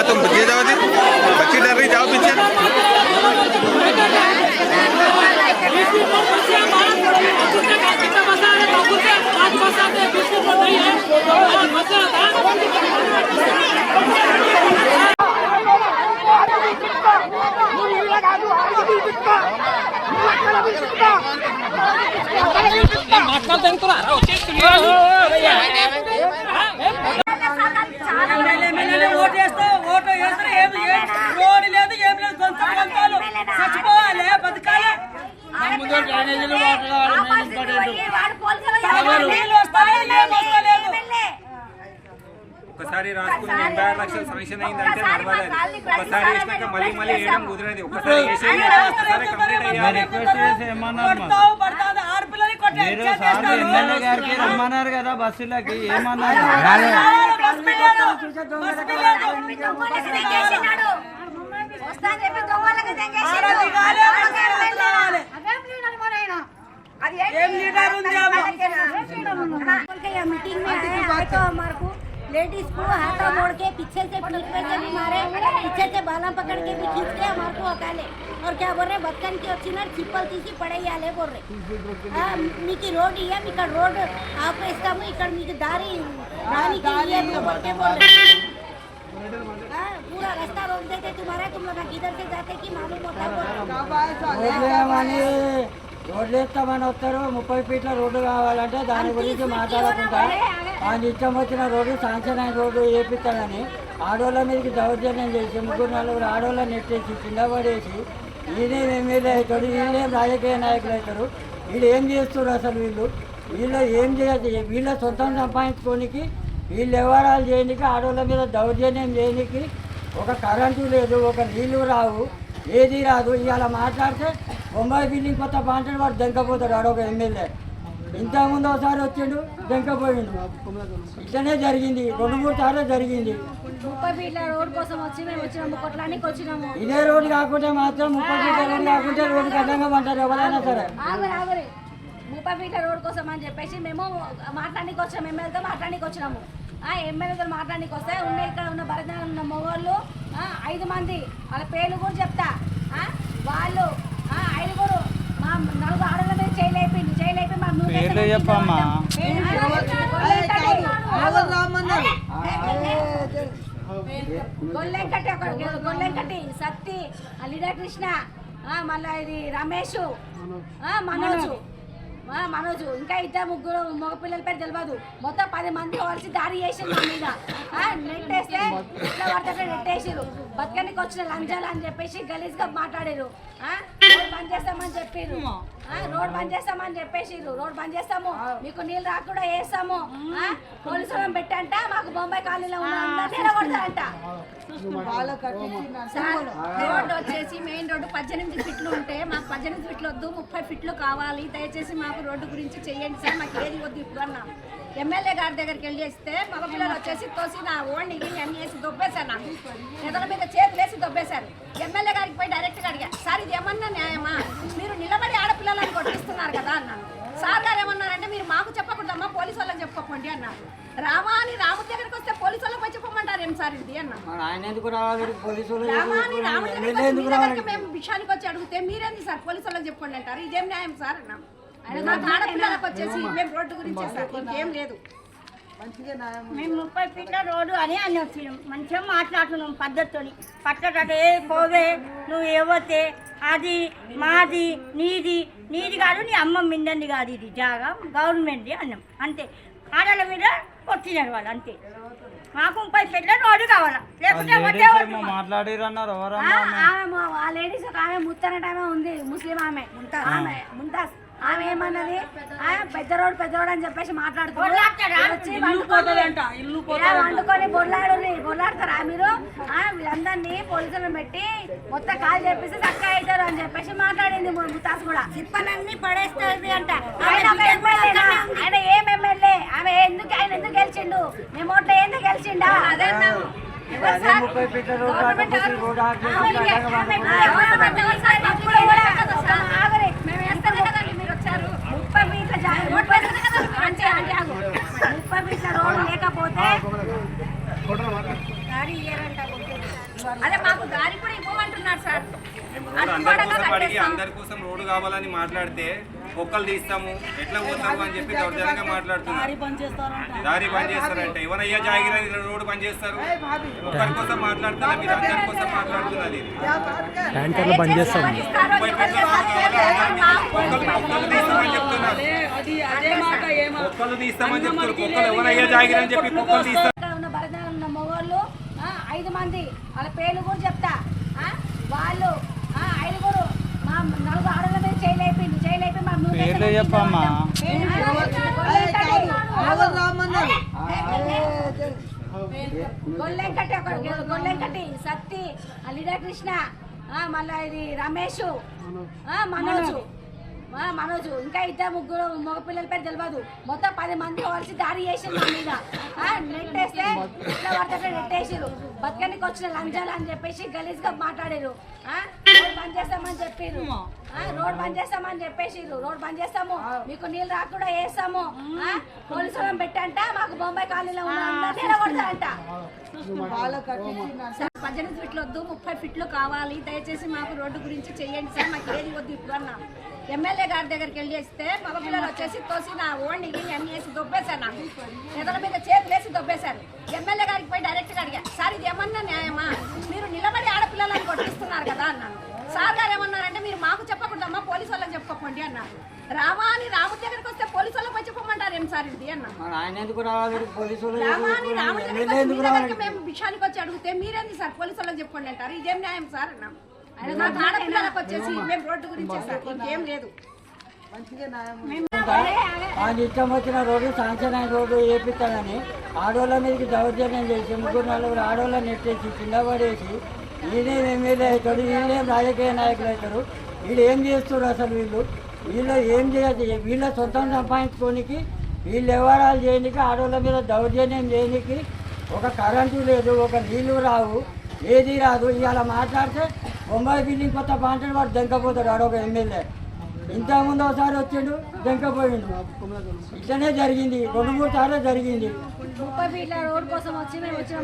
तुम बच्चे जाओ बच्चे डर रही जाओ पीछे ఒకసారి రాసుకుని 86 లక్షలు శాంక్షన్ అయిందంటే నడవాలి. ఒకసారి వేసినాక మళ్ళీ మళ్ళీ వేయడం కుదరదు. ఒకసారి వేసేది ఒకసారి కంప్లీట్ అయ్యాలి. ఎమ్మెల్యే గారికి రమ్మన్నారు కదా బస్సులకి ఏమన్నారు? मीटिंग में आए तो हमारे को लेडीज को हाथों मोड़ के पीछे से पीठ पे से भी मारे, पीछे से बाला पकड़ के भी खींच के हमारे को हकाले और क्या बोल रहे बच्चन की अच्छी ना चिप्पल तीसी पड़े आले बोल रहे मीकी रोड है मीका रोड आप इसका मुझे इकड़ मीकी दारी रानी के लिए बोल के बोल रहे पूरा रास्ता रोक देते तुम्हारा तुम लोग किधर से जाते कि मालूम होता రోడ్లు వేస్తామని వస్తారు 30 ఫీట్ల రోడ్డు కావాలంటే దాని గురించి మాట్లాడకుండా ఆయన ఇష్టం వచ్చిన రోడ్డు శాంక్షన్ అయిన రోడ్డు వేపిస్తాడని ఆడోళ్ళ మీదకి దౌర్జన్యం చేసి 3-4 ఆడోళ్ళని నెట్టేసి కింద పడేసి ఈయనేం ఎమ్మెల్యే అవుతాడు వీళ్ళేం రాజకీయ నాయకులు అవుతారు వీళ్ళు ఏం చేస్తారు అసలు వీళ్ళు ఏం చేయదు వీళ్ళ సొంతం సంపాదించుకోనికి వీళ్ళు వ్యవహారాలు చేయడానికి ఆడోళ్ళ మీద దౌర్జన్యం చేయడానికి ఒక కరెంటు లేదు ఒక నీళ్లు రావు ఏది రాదు ఇవాళ మాట్లాడితే బొంబాయి బిల్డింగ్ కొత్త బాంటాడు వాడు దెంకపోతాడు ఆడొక ఎమ్మెల్యే ఇంతకుముందు ఒకసారి వచ్చిండు దెంకపోయిండు ఇట్లనే జరిగింది 2-3 సార్లు జరిగింది 30 ఫీట్ల రోడ్ కోసం వచ్చి మేము వచ్చినాము కొట్లానికి వచ్చినాము ఇదే రోడ్డు కాకుంటే మాత్రం 30 ఫీట్ల రోడ్డు కాకుంటే రోడ్డు కట్టంగా అంటారు ఎవరైనా సరే 30 ఫీట్ల రోడ్ కోసం అని చెప్పేసి మేము మాట్లాడానికి వచ్చాము ఎమ్మెల్యేతో మాట్లాడానికి వచ్చినాము ఎమ్మెల్యేతో మాట్లాడానికి వస్తే ఇక్కడ ఉన్న భరతనాలు ఉన్న మగవాళ్ళు 5 మంది వాళ్ళ పేర్లు కూడా చెప్తా వాళ్ళు 5గురు మా 4 ఆడల మీద చేయలేపి మా చెప్పమ్మా గొల్లెంకటి సత్తి లీడర్ కృష్ణ మళ్ళీ ఇది రమేష్ మనోజు ఇంకా 2-3 మగ పిల్లల పేరు తెలియదు మొత్తం 10 మంది కలిసి దాడి చేసారు మా మీద నెట్టేస్తే ఎట్లా పడితే నెట్టేసారు బతకనికి వచ్చిన లంచాలు అని చెప్పేసి గలీజ్గా మాట్లాడారు రోడ్ బంద్ చేస్తామని చెప్పారు రోడ్ బంద్ చేస్తామని చెప్పేసిరు రోడ్ బంద్ చేస్తాము మీకు నీళ్ళు రాకుండా వేస్తాము పోలీసులను పెట్టంట మాకు బొంబాయి కాలనీలో ఉన్నంట రోడ్డు వచ్చేసి మెయిన్ రోడ్డు 18 ఫీట్లు ఉంటే మాకు 18 ఫీట్లు వద్దు 30 ఫీట్లు కావాలి దయచేసి మాకు రోడ్డు గురించి చెయ్యండి సార్ మాకు ఏది వద్దు ఇప్పుడు అన్నాం ఎమ్మెల్యే గారి దగ్గరికి వెళ్ళి చేస్తే మగ పిల్లలు వచ్చేసి తోసి నా ఓడిని అన్ని వేసి దొబ్బేశారు నాకు ఎదల మీద చేతులు వేసి దొబ్బేశారు ఎమ్మెల్యే గారికి పోయి డైరెక్ట్గా అడిగా సార్ ఇది ఏమన్నా న్యాయమా మీరు నిలబడి ఆడపిల్లలను రామా అని రాముడి దగ్గరికి వస్తే పోలీసు వాళ్ళకి వచ్చి చెప్పమంటారు ఏం సార్ ఇది అన్న మరి ఆయన ఎందుకు రావాలి పోలీసులు రామా అని రాముడి దగ్గరికి ఎమ్మెల్యే వస్తే ఎందుకు మీ రావాలి దగ్గరికి మేము విషయానికి వచ్చి అడిగితే మీరేంది సార్ పోలీసు వాళ్ళకి చెప్పుకోండి అంటారు ఇదేం న్యాయం సార్ అన్నాం మాకు ఆడపిల్లలకు వచ్చేసి మేము రోడ్డు గురించి సార్ ఇంకేం లేదు మేము 30 ఫీట్ల రోడ్డు అని అని వచ్చినాం మంచిగా మాట్లాడుతున్నాం పద్ధతితో పట్టటే పోవే నువ్వు ఏవతే అది మాది నీది కాదు నీ అమ్మ మిందండి కాదు ఇది జాగా గవర్నమెంట్ది అన్నాం అంతే ఆడల మీద కొట్టినారు వాళ్ళు అంతే మాకు 30 ఫీట్ల రోడ్డు కావాలా లేకపోతే మాట్లాడిరన్నారు ఆ లేడీస్ ఒక ఆమె ముత్తనట ఆమె ఉంది ముస్లిం ఆమె ముంతాజ్ ఆమె ఏమన్నది పెద్ద రోడ్ అని చెప్పేసి వండుకొని బొల్లాడతారా మీరు వీళ్ళందరినీ పోలీసులను పెట్టి మొత్తం కాల్ చెప్పేసి చక్క అవుతారు అని చెప్పేసి మాట్లాడింది ముతాస్ కూడా తిప్పలన్నీ పడేస్తుంది అంట ఆయన ఏం ఎమ్మెల్యే ఆయన ఎందుకు గెలిచిండు మేము ఓట్లు ఎందుకు గెలిచిండా అదే 30 ఫీట్ల రోడ్ రోడ్డు లేకపోతే అదే మాకు దారి కూడా ఇవ్వమంటున్నారు సార్ అందరి కోసం అడిగి అందరి కోసం రోడ్డు కావాలని మాట్లాడితే ఒక్కలు తీస్తాము ఎట్లా పోతాము అని చెప్పి దౌర్జన్యంగా మాట్లాడుతున్నారు దారి బంద్ చేస్తారంటే ఎవరయ్యా జాగిరని రోడ్డు బంద్ చేస్తారు ఒక్కరి కోసం మాట్లాడతారా మీరు అందరి కోసం మాట్లాడుతున్నారు ట్యాంకర్లు బంద్ చేస్తాం ఒక్కలు తీస్తామని చెప్తారు ఒక్కలు ఎవరయ్యా జాగిరని చెప్పి ఒక్కలు తీస్తారు ఉన్న మగవాళ్ళు 5 మంది వాళ్ళ పేర్లు కూడా చెప్తా వాళ్ళు 5గురు మా 4 ఆడల మీద చేయలేపి మా పేర్లు చెప్పమ్మా గొల్లెంకటి సత్తి లీలా కృష్ణ మళ్ళీ ఇది రమేష్ మనోజు ఇంకా 2-3 మగపిల్లల పేరు తెలియదు మొత్తం 10 మంది కలిసి దాడి చేసింది మా మీద నెట్టేస్తే ఇట్లా పడితే నెట్టేసారు బతకనికి వచ్చిన లంచాలు అని చెప్పేసి గలీజ్గా మాట్లాడారు రోడ్ బంద్ చేస్తామని చెప్పారు రోడ్ బంద్ చేస్తామని చెప్పేసిరు రోడ్ బంద్ చేస్తాము మీకు నీళ్ళు రాకుండా వేస్తాము పోలీసులను పెట్టంట మాకు బొంబాయి కాలనీలో కొడతారంట 18 ఫీట్లు వద్దు 30 ఫీట్లు కావాలి దయచేసి మాకు రోడ్డు గురించి చెయ్యండి సార్ మాకు ఏది వద్దు ఇప్పుడు అన్నా ఎమ్మెల్యే గారి దగ్గరికి వెళ్ళి చేస్తే మగ పిల్లలు వచ్చేసి తోసి నా ఓణి అన్ని వేసి దొబ్బేశారు నాకు ఎదల మీద చేతులు వేసి దొబ్బేశారు ఎమ్మెల్యే గారికి పోయి డైరెక్ట్గా అడిగా సార్ ఇది ఏమన్నా న్యాయమా మీరు నిలబడి ఆడపిల్లలను కొట్టిస్తున్నారు కదా అన్నాను సార్ గారు ఏమన్నారంటే మీరు మాకు చెప్పకూడదమ్మా పోలీసు వాళ్ళకి చెప్పుకోండి అన్నారు రామా అని రాముడి దగ్గరికి వస్తే పోలీసు వాళ్ళకి వచ్చి చెప్పమంటారు ఏం సార్ ఇది అన్నా ఆయన ఎందుకు రావాలి పోలీసులు రామా అని రాముడి దగ్గరికి మేము విషయానికి వచ్చి అడిగితే మీరేంది సార్ పోలీసు వాళ్ళకి చెప్పుకోండి అంటారు ఇదేం న్యాయం సార్ అన్నాం మాకు ఆడపిల్లలకు వచ్చేసి మేము రోడ్డు గురించి సార్ ఇంకేం లేదు ఆయన ఇష్టం వచ్చిన రోడ్డు శాంక్షన్ అయిన రోడ్డు వేపిస్తాడని ఆడోళ్ళ మీదకి దౌర్జన్యం చేసి 3-4 ఆడోళ్ళని నెట్టేసి కింద పడేసి ఈయనేం ఎమ్మెల్యే అవుతాడు వీళ్ళేం రాజకీయ నాయకులు అవుతారు వీళ్ళు ఏం చేస్తారు అసలు వీళ్ళు ఏం చేయదు వీళ్ళ సొంతం సంపాదించుకోనికి వీళ్ళు వ్యవహారాలు చేయడానికి ఆడోళ్ళ మీద దౌర్జన్యం చేయడానికి ఒక కరెంటు లేదు ఒక నీళ్లు రావు ఏది రాదు ఇవాళ మాట్లాడితే బొంబాయి బిల్డింగ్ కొత్త పాంటాడు వాడు దెంకపోతాడు ఆడొక ఎమ్మెల్యే ఇంతకుముందు ఒకసారి వచ్చిండు దెంకపోయిండు ఇట్లనే జరిగింది 2-3 సార్లు జరిగింది 30 ఫీట్ల రోడ్ కోసం వచ్చి మేము వచ్చిన